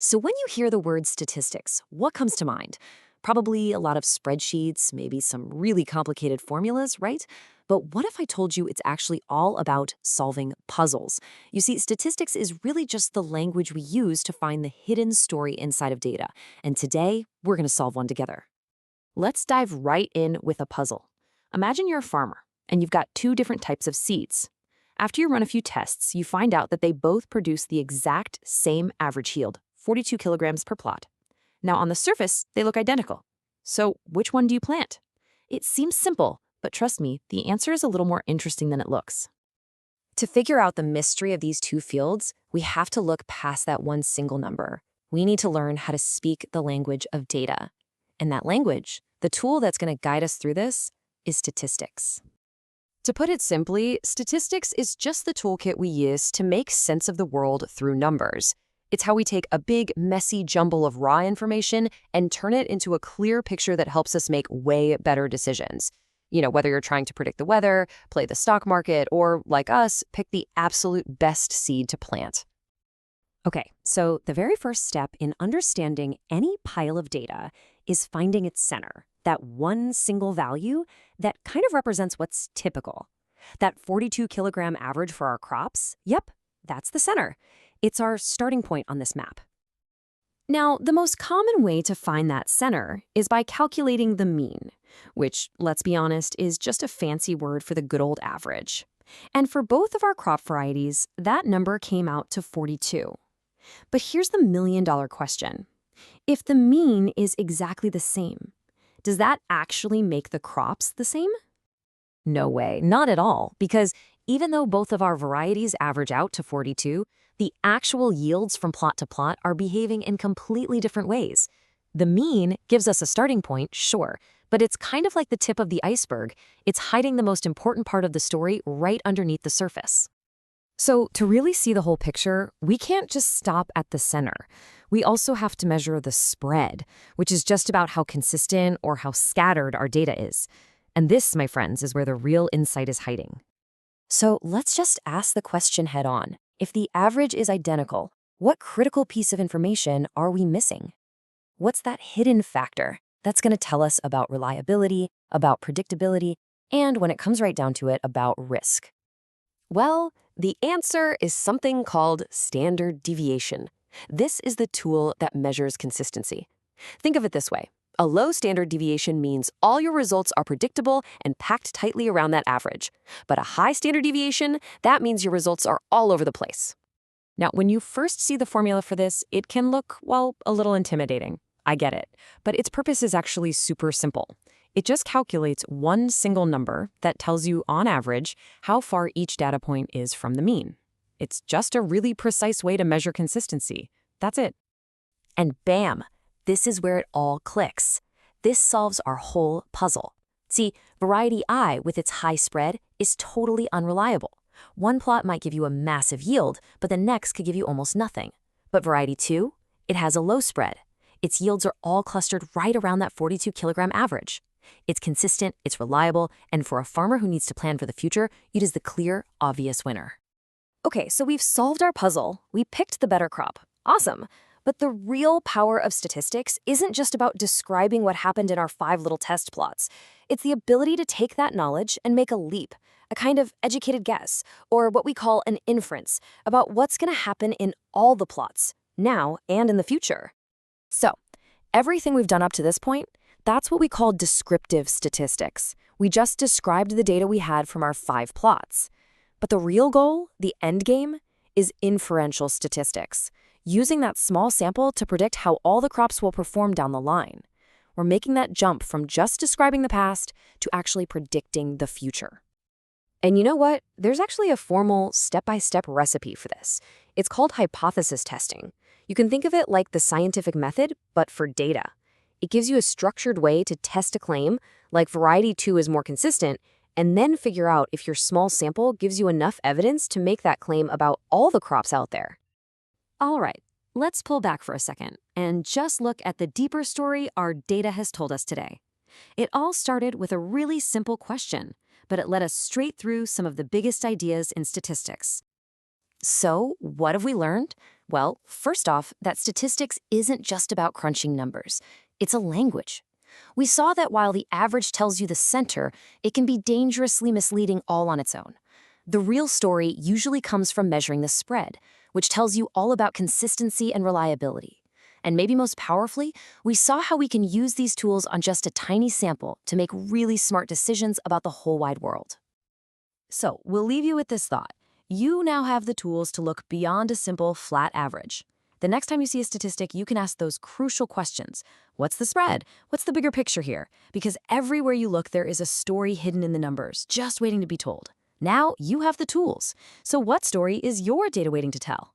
So when you hear the word statistics, what comes to mind? Probably a lot of spreadsheets, maybe some really complicated formulas, right? But what if I told you it's actually all about solving puzzles? You see, statistics is really just the language we use to find the hidden story inside of data. And today, we're going to solve one together. Let's dive right in with a puzzle. Imagine you're a farmer, and you've got two different types of seeds. After you run a few tests, you find out that they both produce the exact same average yield, 42 kilograms per plot. Now, on the surface, they look identical. So, which one do you plant? It seems simple, but trust me, the answer is a little more interesting than it looks. To figure out the mystery of these two fields, we have to look past that one single number. We need to learn how to speak the language of data. And that language, the tool that's going to guide us through this, is statistics. To put it simply, statistics is just the toolkit we use to make sense of the world through numbers. It's how we take a big, messy jumble of raw information and turn it into a clear picture that helps us make way better decisions. Whether you're trying to predict the weather, play the stock market, or, like us, pick the absolute best seed to plant. Okay, so the very first step in understanding any pile of data is finding its center, that one single value that kind of represents what's typical. That 42 kilogram average for our crops, yep, that's the center. It's our starting point on this map. Now, the most common way to find that center is by calculating the mean, which, let's be honest, is just a fancy word for the good old average. And for both of our crop varieties, that number came out to 42. But here's the million-dollar question. If the mean is exactly the same, does that actually make the crops the same? No way, not at all, because even though both of our varieties average out to 42, the actual yields from plot to plot are behaving in completely different ways. The mean gives us a starting point, sure, but it's kind of like the tip of the iceberg. It's hiding the most important part of the story right underneath the surface. So to really see the whole picture, we can't just stop at the center. We also have to measure the spread, which is just about how consistent or how scattered our data is. And this, my friends, is where the real insight is hiding. So let's just ask the question head on. If the average is identical, what critical piece of information are we missing? What's that hidden factor that's going to tell us about reliability, about predictability, and when it comes right down to it, about risk? Well, the answer is something called standard deviation. This is the tool that measures consistency. Think of it this way. A low standard deviation means all your results are predictable and packed tightly around that average. But a high standard deviation, that means your results are all over the place. Now, when you first see the formula for this, it can look, well, a little intimidating. I get it. But its purpose is actually super simple. It just calculates one single number that tells you, on average, how far each data point is from the mean. It's just a really precise way to measure consistency. That's it. And bam! This is where it all clicks. This solves our whole puzzle. See, variety I, with its high spread, is totally unreliable. One plot might give you a massive yield, but the next could give you almost nothing. But variety 2, it has a low spread. Its yields are all clustered right around that 42 kilogram average. It's consistent, it's reliable, and for a farmer who needs to plan for the future, it is the clear, obvious winner. Okay, so we've solved our puzzle. We picked the better crop. Awesome. But the real power of statistics isn't just about describing what happened in our 5 little test plots. It's the ability to take that knowledge and make a leap, a kind of educated guess, or what we call an inference, about what's going to happen in all the plots, now and in the future. So, everything we've done up to this point, that's what we call descriptive statistics. We just described the data we had from our 5 plots. But the real goal, the end game, is inferential statistics, using that small sample to predict how all the crops will perform down the line. We're making that jump from just describing the past to actually predicting the future. And you know what? There's actually a formal step-by-step recipe for this. It's called hypothesis testing. You can think of it like the scientific method, but for data. It gives you a structured way to test a claim, like variety 2 is more consistent, and then figure out if your small sample gives you enough evidence to make that claim about all the crops out there. All right, let's pull back for a second and just look at the deeper story our data has told us today. It all started with a really simple question, but it led us straight through some of the biggest ideas in statistics. So, what have we learned? Well, first off, that statistics isn't just about crunching numbers. It's a language. We saw that while the average tells you the center, it can be dangerously misleading all on its own. The real story usually comes from measuring the spread, which tells you all about consistency and reliability. And maybe most powerfully, we saw how we can use these tools on just a tiny sample to make really smart decisions about the whole wide world. So, we'll leave you with this thought. You now have the tools to look beyond a simple flat average. The next time you see a statistic, you can ask those crucial questions. What's the spread? What's the bigger picture here? Because everywhere you look, there is a story hidden in the numbers, just waiting to be told. Now you have the tools. So what story is your data waiting to tell?